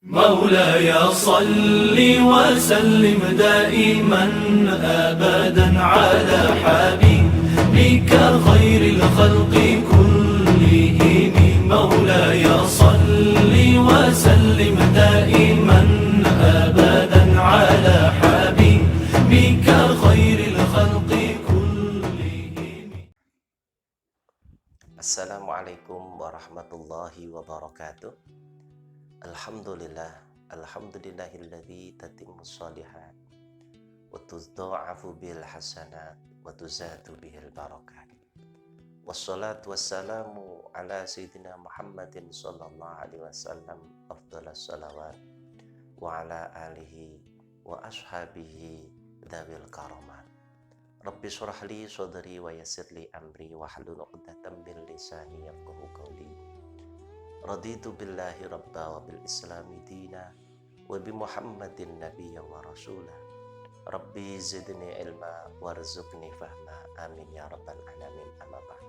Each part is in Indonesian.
مولاي صل وسلم دائما أبدا على حبيبك خير الخلق كلهم مولاي صل وسلم دائما أبدا على حبيبك خير الخلق كلهم. Assalamualaikum warahmatullahi wabarakatuh. Alhamdulillahilladzi tatimmu shalihat wa tuzda'afu bil hasanat wa tuzadu bihil barakat. Wassalatu wassalamu ala sayyidina Muhammadin sallallahu alaihi wasallam afdhalus salawat wa ala alihi wa ashabihi dzawil karamat. Rabbi shrah li sadri wa yassir li amri wahlul 'uqdatam min lisani yafqahu qawli. Raditu billahi rabba wa bil islami dina wa bi Muhammadin nabiyya wa rasulah. Rabbi zidni ilma warzuqni fahma. Amin ya rabbal alamin. Amma ba'd.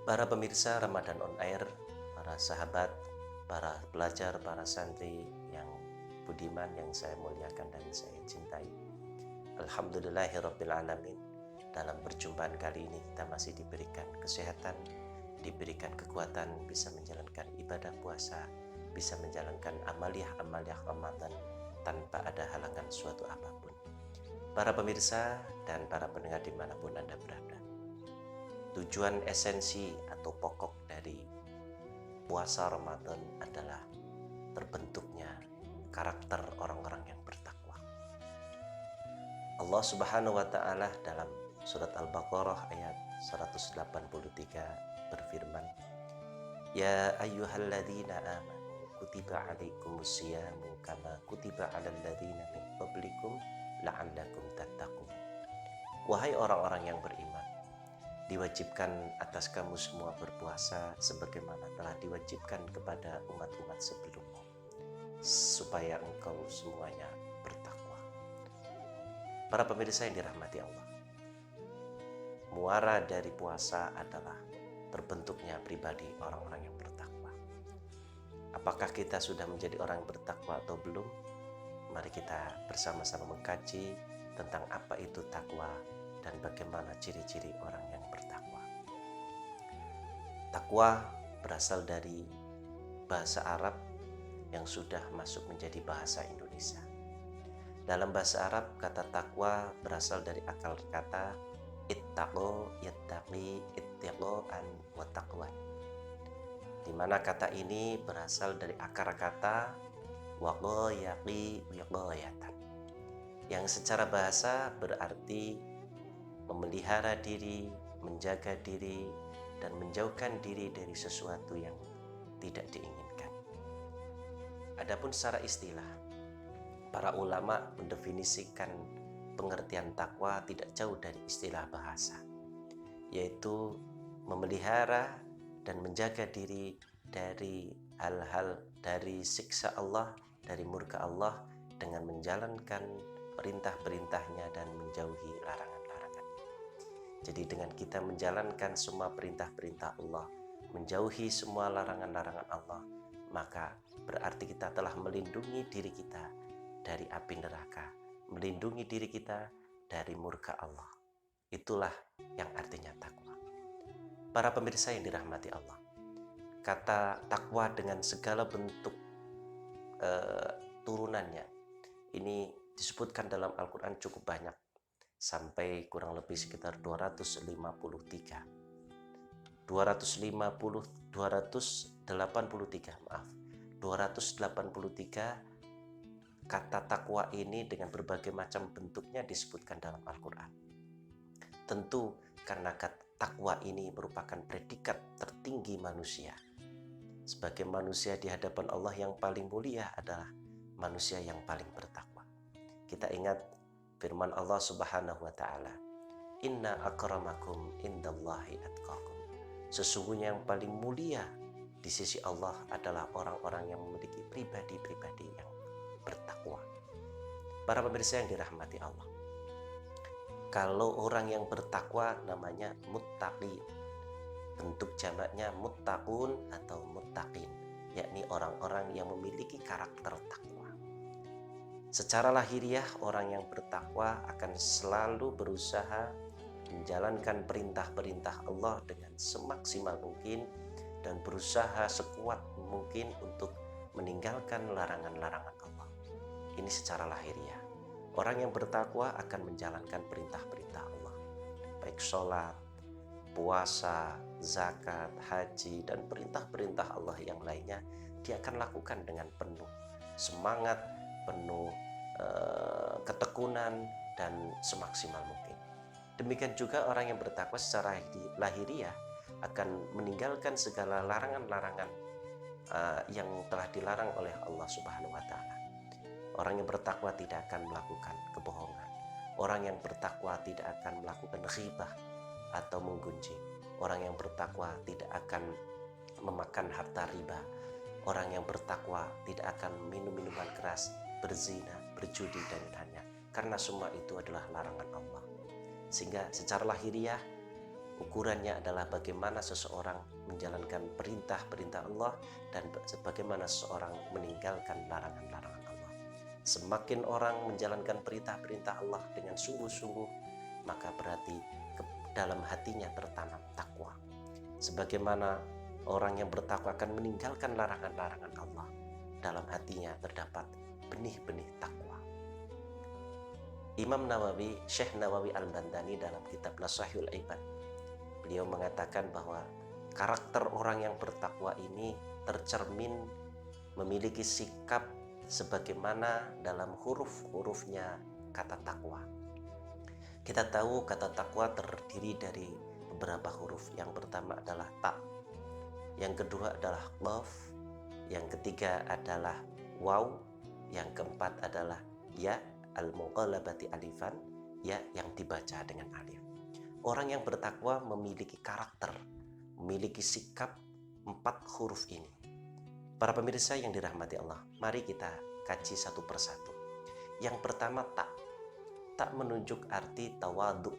Para pemirsa Ramadan on Air, para sahabat, para pelajar, para santri yang budiman, yang saya muliakan dan saya cintai. Alhamdulillahirabbil alamin. Dalam perjumpaan kali ini kita masih diberikan kesehatan, diberikan kekuatan, bisa menjalankan ibadah puasa, bisa menjalankan amaliah-amaliah Ramadan tanpa ada halangan suatu apapun. Para pemirsa dan para pendengar dimanapun Anda berada, tujuan esensi atau pokok dari puasa Ramadan adalah terbentuknya karakter orang-orang yang bertakwa. Allah Subhanahu wa Ta'ala dalam surat Al-Baqarah ayat 183 berfirman, Ya ayyuhalladzina amanu kutiba alaikumusyiyamu kama kutiba alal ladzina min qablikum la'allakum tattaqun. Wahai orang-orang yang beriman, diwajibkan atas kamu semua berpuasa sebagaimana telah diwajibkan kepada umat-umat sebelummu, supaya engkau semuanya bertakwa. Para pemirsa yang dirahmati Allah, muara dari puasa adalah terbentuknya pribadi orang-orang yang bertakwa. Apakah kita sudah menjadi orang yang bertakwa atau belum? Mari kita bersama-sama mengkaji tentang apa itu takwa dan bagaimana ciri-ciri orang yang bertakwa. Takwa berasal dari bahasa Arab yang sudah masuk menjadi bahasa Indonesia. Dalam bahasa Arab, kata takwa berasal dari akar kata ittaqo, yattaqi, ittiqo'an, wa taqwan, di mana kata ini berasal dari akar kata waqayaqi, wiqayatan, yang secara bahasa berarti memelihara diri, menjaga diri, dan menjauhkan diri dari sesuatu yang tidak diinginkan. Adapun secara istilah, para ulama mendefinisikan pengertian takwa tidak jauh dari istilah bahasa, yaitu memelihara dan menjaga diri dari hal-hal, dari siksa Allah, dari murka Allah, dengan menjalankan perintah-perintahnya dan menjauhi larangan-larangan. Jadi dengan kita menjalankan semua perintah-perintah Allah, menjauhi semua larangan-larangan Allah, maka berarti kita telah melindungi diri kita dari api neraka, melindungi diri kita dari murka Allah. Itulah yang artinya takwa. Para pemirsa yang dirahmati Allah, kata takwa dengan segala bentuk turunannya ini disebutkan dalam Al-Quran cukup banyak, sampai kurang lebih sekitar 283 kata takwa ini dengan berbagai macam bentuknya disebutkan dalam Al-Quran. Tentu karena takwa ini merupakan predikat tertinggi manusia. Sebagai manusia di hadapan Allah, yang paling mulia adalah manusia yang paling bertakwa. Kita ingat firman Allah Subhanahu wa Ta'ala, Inna akramakum indallahi atqakum. Sesungguhnya yang paling mulia di sisi Allah adalah orang-orang yang memiliki pribadi-pribadi yang bertakwa. Para pemirsa yang dirahmati Allah, kalau orang yang bertakwa namanya muttaqi. Bentuk jamaknya muttaqun atau muttaqin. yakni orang-orang yang memiliki karakter takwa. Secara lahiriah, orang yang bertakwa akan selalu berusaha menjalankan perintah-perintah Allah dengan semaksimal mungkin dan berusaha sekuat mungkin untuk meninggalkan larangan-larangan Allah. Ini secara lahiriah. Orang yang bertakwa akan menjalankan perintah-perintah Allah, baik sholat, puasa, zakat, haji, dan perintah-perintah Allah yang lainnya. Dia akan lakukan dengan penuh semangat, penuh ketekunan, dan semaksimal mungkin. Demikian juga orang yang bertakwa secara lahiriah akan meninggalkan segala larangan-larangan yang telah dilarang oleh Allah Subhanahu wa Ta'ala. Orang yang bertakwa tidak akan melakukan kebohongan. Orang yang bertakwa tidak akan melakukan ghibah atau menggunjing. Orang yang bertakwa tidak akan memakan harta riba. Orang yang bertakwa tidak akan minum minuman keras, berzina, berjudi, dan lainnya, karena semua itu adalah larangan Allah. Sehingga secara lahiriah ukurannya adalah bagaimana seseorang menjalankan perintah-perintah Allah dan bagaimana seseorang meninggalkan larangan-larangan Allah. Semakin orang menjalankan perintah-perintah Allah dengan sungguh-sungguh, maka berarti dalam hatinya tertanam takwa. Sebagaimana orang yang bertakwa akan meninggalkan larangan-larangan Allah, dalam hatinya terdapat benih-benih takwa. Imam Nawawi, Syekh Nawawi Al-Bandani dalam kitab Nasahihul Ibad, beliau mengatakan bahwa karakter orang yang bertakwa ini tercermin memiliki sikap sebagaimana dalam huruf-hurufnya kata takwa. Kita tahu kata takwa terdiri dari beberapa huruf. Yang pertama adalah ta, yang kedua adalah qaf, yang ketiga adalah waw, yang keempat adalah ya al-muqallabati alifan, ya yang dibaca dengan alif. Orang yang bertakwa memiliki karakter, memiliki sikap 4 huruf ini. Para pemirsa yang dirahmati Allah, mari kita kaji satu persatu. Yang pertama ta. Ta menunjuk arti tawadu.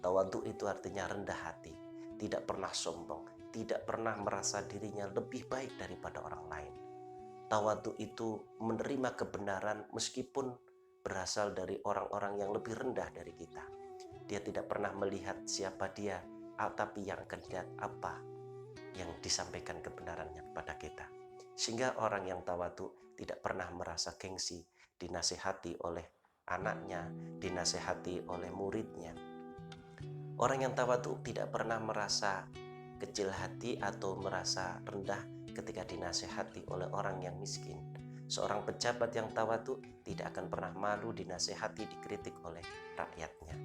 Tawadu itu artinya rendah hati, tidak pernah sombong, tidak pernah merasa dirinya lebih baik daripada orang lain. Tawadu itu menerima kebenaran meskipun berasal dari orang-orang yang lebih rendah dari kita. Dia tidak pernah melihat siapa dia, tapi yang akan dilihat apa yang disampaikan kebenarannya kepada kita. Sehingga orang yang tawadu tidak pernah merasa gengsi, dinasihati oleh anaknya, dinasihati oleh muridnya. Orang yang tawadu tidak pernah merasa kecil hati atau merasa rendah ketika dinasihati oleh orang yang miskin. Seorang pejabat yang tawadu tidak akan pernah malu dinasihati, dikritik oleh rakyatnya.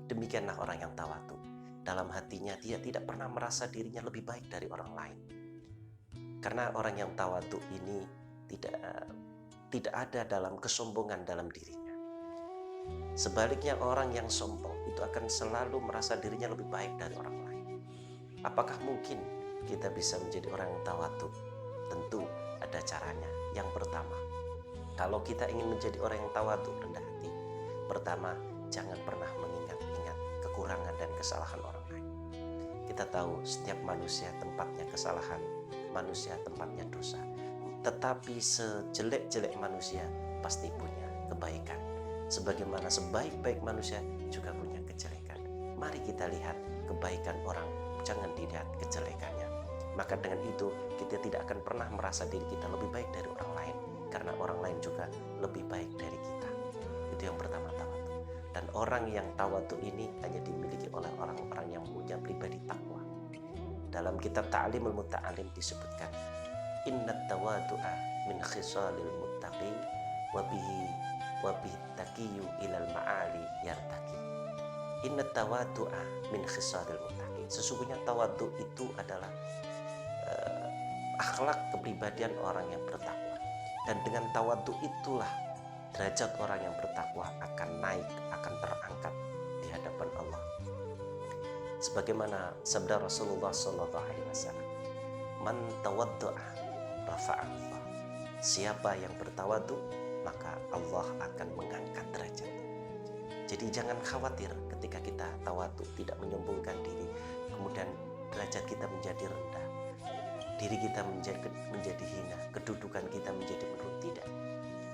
Demikianlah orang yang tawadu. Dalam hatinya dia tidak pernah merasa dirinya lebih baik dari orang lain. Karena orang yang tawadu ini tidak ada dalam kesombongan dalam dirinya. Sebaliknya orang yang sombong itu akan selalu merasa dirinya lebih baik dari orang lain. Apakah mungkin kita bisa menjadi orang yang tawadu? Tentu ada caranya. Yang pertama, kalau kita ingin menjadi orang yang tawadu, rendah hati, pertama, jangan pernah mengingat-ingat kekurangan dan kesalahan orang lain. Kita tahu setiap manusia tempatnya kesalahan, manusia tempatnya dosa. Tetapi sejelek-jelek manusia pasti punya kebaikan. Sebagaimana sebaik-baik manusia juga punya kejelekan. Mari kita lihat kebaikan orang, jangan dilihat kejelekannya. Maka dengan itu kita tidak akan pernah merasa diri kita lebih baik dari orang lain, karena orang lain juga lebih baik dari kita. Itu yang pertama, tawadu. Dan orang yang tawadu ini hanya dimiliki oleh orang-orang yang punya pribadi takwa. Dalam kitab Ta'limul Muta'alim disebutkan, innat tawadu'a min khisalil muttaqi wa bihi taqiyu ilal ma'ali yartaqi. Innat tawadu'a min khisalil muttaqi. Sesungguhnya tawadu itu adalah akhlak kepribadian orang yang bertakwa. Dan dengan tawadu itulah derajat orang yang bertakwa akan naik, akan terangkat di hadapan Allah. Sebagaimana sabda Rasulullah SAW, man tawaddu'a rafa'allah. Siapa yang bertawadu, maka Allah akan mengangkat derajatnya. Jadi jangan khawatir ketika kita tawadu, tidak menyombongkan diri, kemudian derajat kita menjadi rendah. diri kita menjadi hina, kedudukan kita menjadi menurun. Tidak.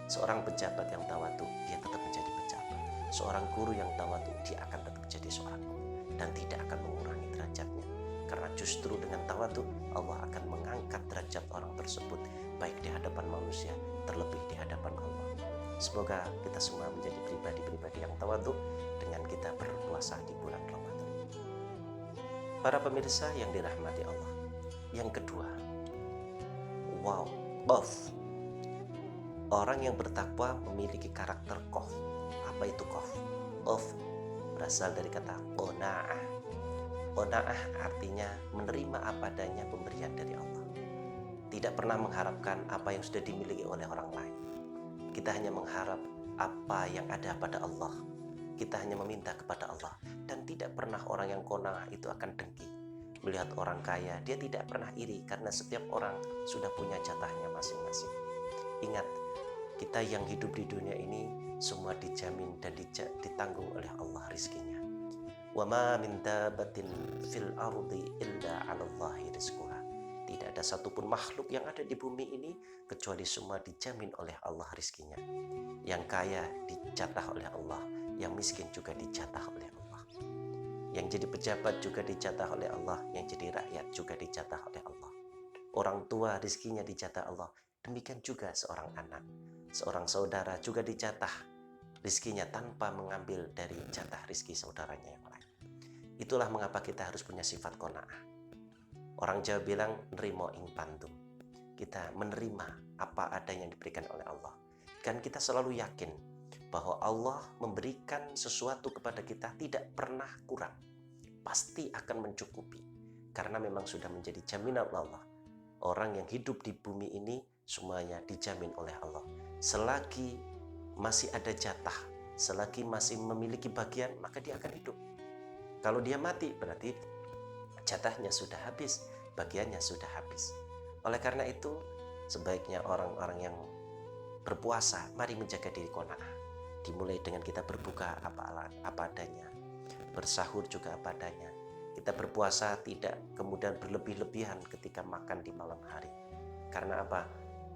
Seorang pejabat yang tawadhu, dia tetap menjadi pejabat. Seorang guru yang tawadhu, dia akan tetap jadi seorang guru dan tidak akan mengurangi derajatnya. Karena justru dengan tawadhu, Allah akan mengangkat derajat orang tersebut baik di hadapan manusia, terlebih di hadapan Allah. Semoga kita semua menjadi pribadi-pribadi yang tawadhu dengan kita berpuasa di bulan Ramadan. Para pemirsa yang dirahmati Allah, yang kedua, qaf. Orang yang bertakwa memiliki karakter qaf. Apa itu qaf? Qaf berasal dari kata qanaah. Qanaah artinya menerima apa adanya pemberian dari Allah. Tidak pernah mengharapkan apa yang sudah dimiliki oleh orang lain. Kita hanya mengharap apa yang ada pada Allah. Kita hanya meminta kepada Allah. Dan tidak pernah orang yang qanaah itu akan dengki. Melihat orang kaya, dia tidak pernah iri karena setiap orang sudah punya jatahnya masing-masing. Ingat, kita yang hidup di dunia ini semua dijamin dan ditanggung oleh Allah rizkinya. Wa ma min dabatin fil ardi illa 'ala Allahi rizquha. Tidak ada satupun makhluk yang ada di bumi ini kecuali semua dijamin oleh Allah rizkinya. Yang kaya dijatah oleh Allah, yang miskin juga dijatah oleh Allah. Yang jadi pejabat juga dijatah oleh Allah, yang jadi rakyat juga dijatah oleh Allah. Orang tua rizkinya dijatah Allah, demikian juga seorang anak. Seorang saudara juga dijatah rizkinya tanpa mengambil dari jatah rizki saudaranya yang lain. Itulah mengapa kita harus punya sifat qanaah. Orang Jawa bilang nerimo ing pandum. Kita menerima apa adanya yang diberikan oleh Allah. Dan kita selalu yakin bahwa Allah memberikan sesuatu kepada kita tidak pernah kurang. Pasti akan mencukupi. Karena memang sudah menjadi jaminan Allah. Orang yang hidup di bumi ini semuanya dijamin oleh Allah. Selagi masih ada jatah, selagi masih memiliki bagian, maka dia akan hidup. Kalau dia mati, berarti jatahnya sudah habis, bagiannya sudah habis. Oleh karena itu, sebaiknya orang-orang yang berpuasa, mari menjaga diri qanaah. Dimulai dengan kita berbuka apa adanya, bersahur juga apa adanya. Kita berpuasa tidak kemudian berlebih-lebihan ketika makan di malam hari. Karena apa?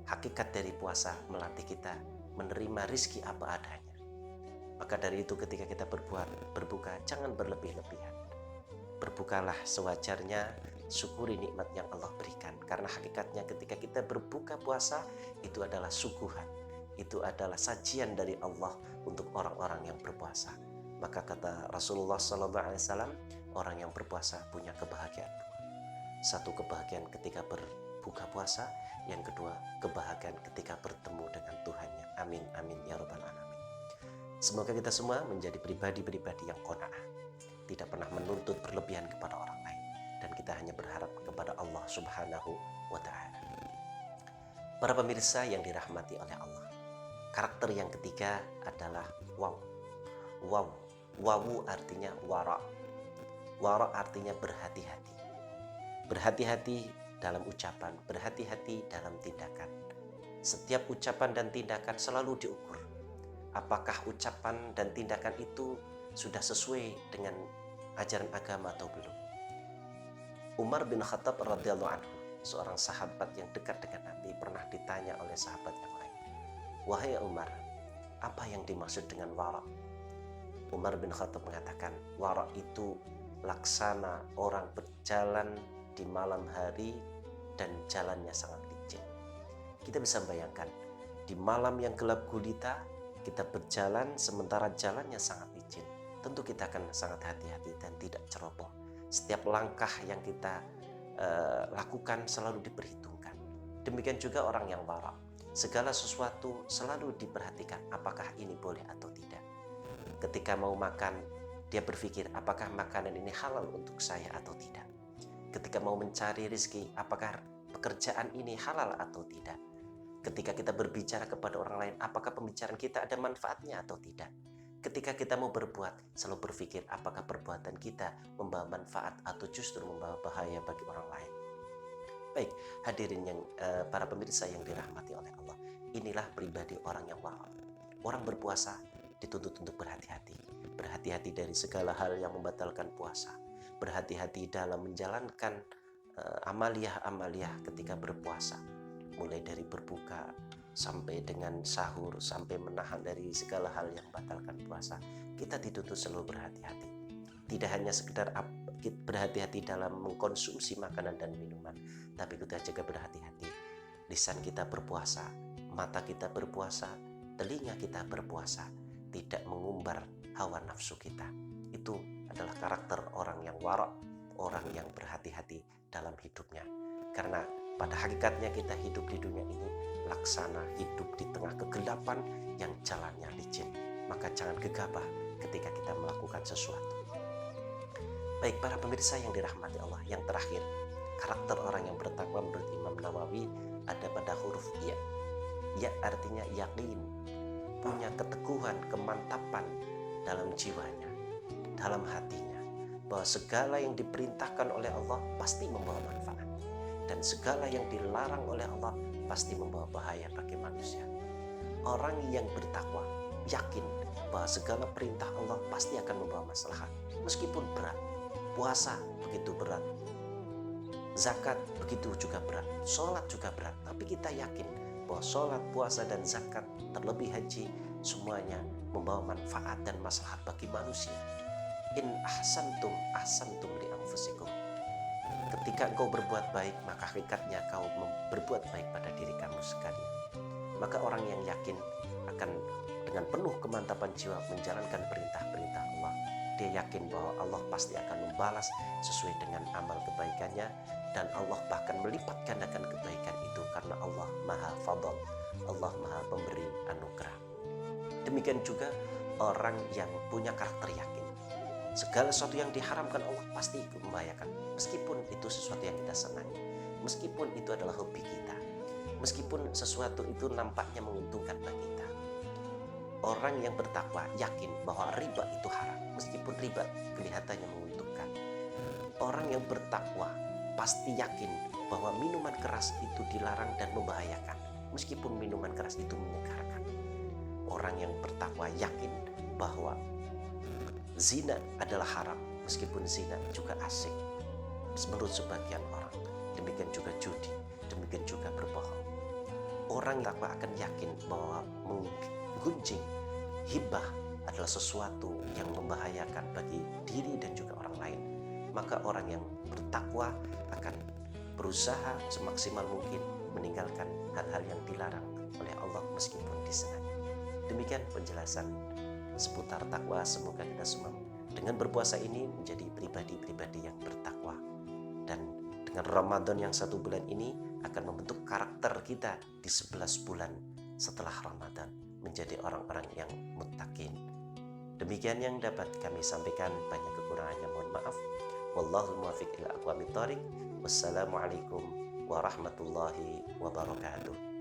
Hakikat dari puasa melatih kita menerima rizki apa adanya. Maka dari itu ketika kita berbuka, jangan berlebih-lebihan. Berbukalah sewajarnya, syukuri nikmat yang Allah berikan. Karena hakikatnya ketika kita berbuka puasa, itu adalah suguhan. Itu adalah sajian dari Allah untuk orang-orang yang berpuasa. Maka kata Rasulullah SAW, orang yang berpuasa punya kebahagiaan dua. Satu, kebahagiaan ketika berbuka puasa. Yang kedua, kebahagiaan ketika bertemu dengan Tuhannya. Amin, amin, ya rabbal alamin. Semoga kita semua menjadi pribadi-pribadi yang qanaah. Tidak pernah menuntut berlebihan kepada orang lain. Dan kita hanya berharap kepada Allah Subhanahu wa ta'ala. Para pemirsa yang dirahmati oleh Allah. Karakter yang ketiga adalah waw. Wawu artinya wara. Wara artinya berhati-hati. Berhati-hati dalam ucapan, berhati-hati dalam tindakan. Setiap ucapan dan tindakan selalu diukur. Apakah ucapan dan tindakan itu sudah sesuai dengan ajaran agama atau belum? Umar bin Khattab radhiyallahu anhu, seorang sahabat yang dekat dengan Nabi, pernah ditanya oleh sahabat yang lain, "Wahai Umar, apa yang dimaksud dengan wara?" Umar bin Khattab mengatakan, wara itu laksana orang berjalan di malam hari dan jalannya sangat licin. Kita bisa bayangkan, di malam yang gelap gulita, kita berjalan sementara jalannya sangat licin. Tentu kita akan sangat hati-hati dan tidak ceroboh. Setiap langkah yang kita lakukan selalu diperhitungkan. Demikian juga orang yang wara. Segala sesuatu selalu diperhatikan, apakah ini boleh atau tidak. Ketika mau makan, dia berpikir apakah makanan ini halal untuk saya atau tidak. Ketika mau mencari rezeki, apakah pekerjaan ini halal atau tidak. Ketika kita berbicara kepada orang lain, apakah pembicaraan kita ada manfaatnya atau tidak. Ketika kita mau berbuat, selalu berpikir apakah perbuatan kita membawa manfaat atau justru membawa bahaya bagi orang lain. Baik, hadirin yang para pemirsa yang dirahmati oleh Allah. Inilah pribadi orang yang wara. Orang berpuasa dituntut untuk berhati-hati. Berhati-hati dari segala hal yang membatalkan puasa. Berhati-hati dalam menjalankan amaliyah-amaliyah ketika berpuasa, mulai dari berbuka sampai dengan sahur, sampai menahan dari segala hal yang batalkan puasa. Kita dituntut selalu berhati-hati. Tidak hanya sekedar berhati-hati dalam mengkonsumsi makanan dan minuman, tapi kita juga berhati-hati. Lisan kita berpuasa, mata kita berpuasa, telinga kita berpuasa, tidak mengumbar hawa nafsu kita. Itu adalah karakter orang yang wara', orang yang berhati-hati dalam hidupnya. Karena pada hakikatnya kita hidup di dunia ini laksana hidup di tengah kegelapan yang jalannya licin. Maka jangan gegabah ketika kita melakukan sesuatu. Baik para pemirsa yang dirahmati Allah, yang terakhir, karakter orang yang bertakwa menurut Imam Nawawi ada pada huruf ya. Ya artinya yakin, punya keteguhan, kemantapan dalam jiwanya, dalam hatinya, bahwa segala yang diperintahkan oleh Allah pasti membawa manfaat, dan segala yang dilarang oleh Allah pasti membawa bahaya bagi manusia. Orang yang bertakwa yakin bahwa segala perintah Allah pasti akan membawa maslahat, meskipun berat. Puasa begitu berat, zakat begitu juga berat, sholat juga berat, tapi kita yakin bahwa sholat, puasa, dan zakat, terlebih haji, semuanya membawa manfaat dan maslahat bagi manusia. In ahsantum ahsantum li anfusikum. Ketika engkau berbuat baik, maka hakikatnya kau berbuat baik pada diri kamu sekalian. Maka orang yang yakin akan dengan penuh kemantapan jiwa menjalankan perintah-perintah Allah. Dia yakin bahwa Allah pasti akan membalas sesuai dengan amal kebaikannya, dan Allah bahkan melipat gandakan kebaikan itu karena Allah Maha Fadl, Allah Maha Pemberi anugerah. Demikian juga orang yang punya karakter yakin. Segala sesuatu yang diharamkan Allah pasti membahayakan, meskipun itu sesuatu yang kita senangi, meskipun itu adalah hobi kita, meskipun sesuatu itu nampaknya menguntungkan bagi kita. Orang yang bertakwa yakin bahwa riba itu haram, meskipun riba kelihatannya menguntungkan. Orang yang bertakwa pasti yakin bahwa minuman keras itu dilarang dan membahayakan, meskipun minuman keras itu menyegarkan. Orang yang bertakwa yakin bahwa zina adalah haram, meskipun zina juga asik menurut sebagian orang. Demikian juga judi, demikian juga berbohong. Orang yang takwa akan yakin bahwa menggunjing hibah adalah sesuatu yang membahayakan bagi diri dan juga orang lain. Maka orang yang bertakwa akan berusaha semaksimal mungkin meninggalkan hal-hal yang dilarang oleh Allah meskipun disenangi. Demikian penjelasan seputar takwa. Semoga kita semua dengan berpuasa ini menjadi pribadi-pribadi yang bertakwa, dan dengan Ramadan yang 1 bulan ini akan membentuk karakter kita di 11 bulan setelah Ramadan menjadi orang-orang yang muttaqin. Demikian yang dapat kami sampaikan, banyak kekurangannya mohon maaf. Wallahul muwaffiq ila aqwamit thoriq. Wassalamualaikum warahmatullahi wabarakatuh.